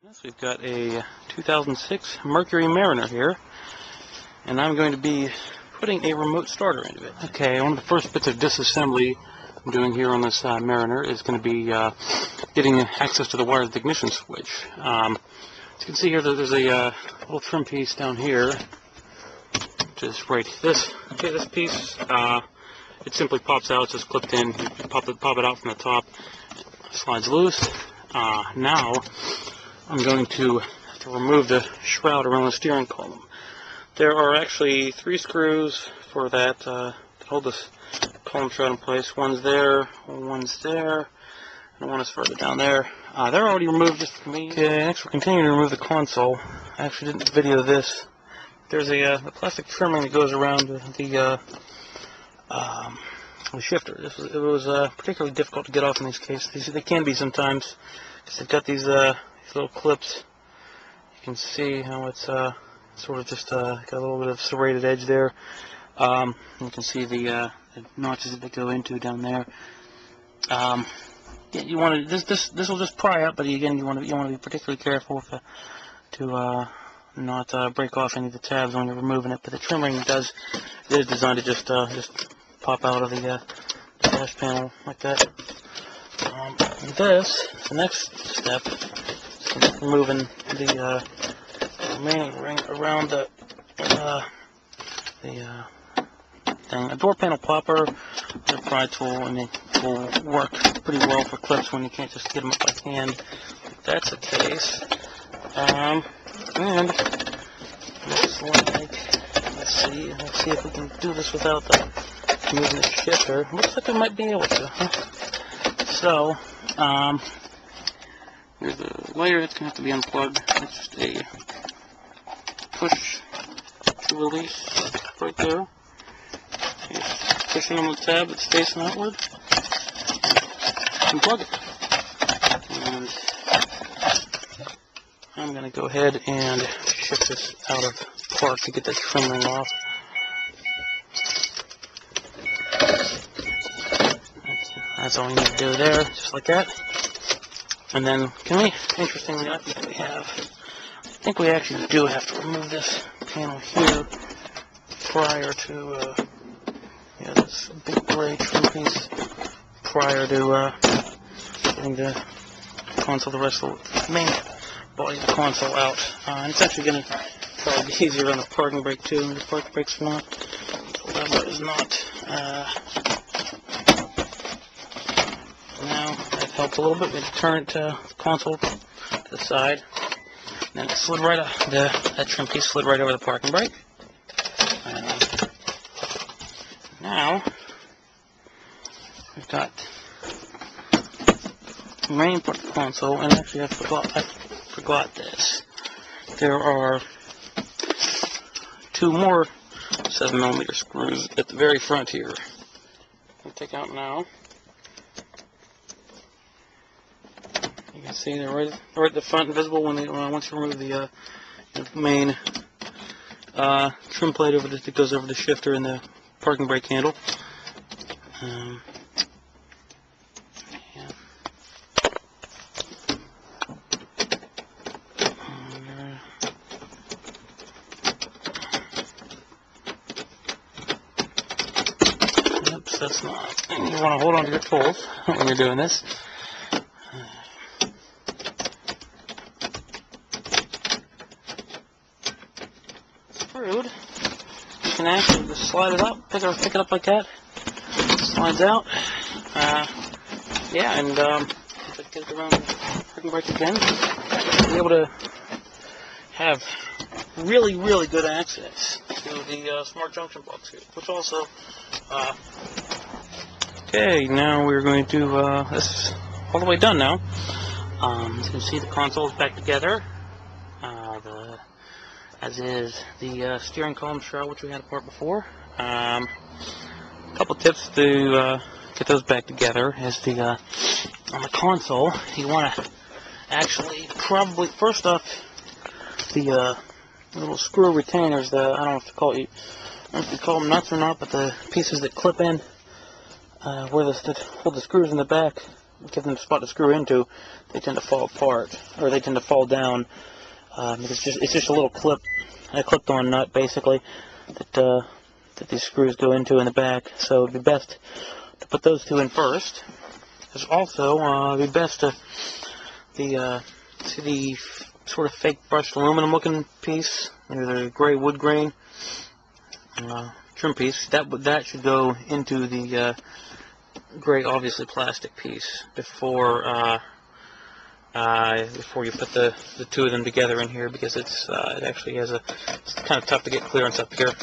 Yes, we've got a 2006 Mercury Mariner here, and I'm going to be putting a remote starter into it. Okay, one of the first bits of disassembly I'm doing here on this Mariner is going to be getting access to the wired ignition switch. As you can see here, there's a little trim piece down here, which is right this piece. It simply pops out. It's just clipped in. You pop it out from the top. It slides loose. Now I'm going to have to remove the shroud around the steering column. There are actually 3 screws for that to hold this column shroud in place. One's there, and one is further down there. They're already removed just for me. Okay, next we're continuing to remove the console. I actually didn't video this. There's a plastic trimming that goes around the shifter. It was particularly difficult to get off in these cases. They can be sometimes, because they've got these little clips. You can see how it's sort of just got a little bit of serrated edge there. You can see the notches that go into down there. Yeah, you want to this will just pry up, but again you want to be particularly careful to not break off any of the tabs when you're removing it. But the trimming is designed to just pop out of the dash panel like that. The next step is removing the remaining ring around the thing. A door panel popper, a pry tool, and it will work pretty well for clips when you can't just get them up by hand. If that's the case. And looks like, let's see if we can do this without moving the shifter. Looks like we might be able to. Huh? So, here's the wire that's going to have to be unplugged. It's just a push to release right there. Just pushing on the tab that's facing outward. Unplug it. And I'm going to go ahead and shift this out of park to get this trim ring off. That's all you need to do there, just like that. And then, interestingly, I think we actually do have to remove this panel here prior to, this big gray trim piece, prior to getting the console, the rest of the main body of the console out. And it's actually going to probably be easier on the parking brake too. The parking brake's not, the lever is not. Now that helps a little bit. We turn it console to the side. And then it slid right off. That trim piece slid right over the parking brake. Now we've got the main part of the console, and actually I forgot this. There are 2 more 7mm screws at the very front here. I'll take out now. You can see they're right at the front, visible once you remove the main trim plate that goes over the shifter and the parking brake handle. Oops, that's not. You want to hold on to your tools when you're doing this. Screwed. You can actually just slide it up, pick it up like that. It slides out. Yeah, and if I get it around the parking brake again, you'll be able to have really, really good access to the smart junction box here, which also. Okay, now we're going to. This is all the way done now. As you can see, the console is back together. As is the steering column shroud, which we had apart before. A couple tips to get those back together is on the console, you want to actually probably first off the little screw retainers. I don't know if you call them nuts or not, but the pieces that clip in that hold the screws in the back give them a spot to screw into, they tend to fall apart, or they tend to fall down. It's just a little clip, a clipped-on nut basically that these screws go into in the back. So it'd be best to put those two in first. There's also it'd be best to see the sort of fake brushed aluminum-looking piece, or the gray wood grain trim piece. That should go into the gray, obviously plastic piece before you put the two of them together in here, because it actually has it's kind of tough to get clearance up here.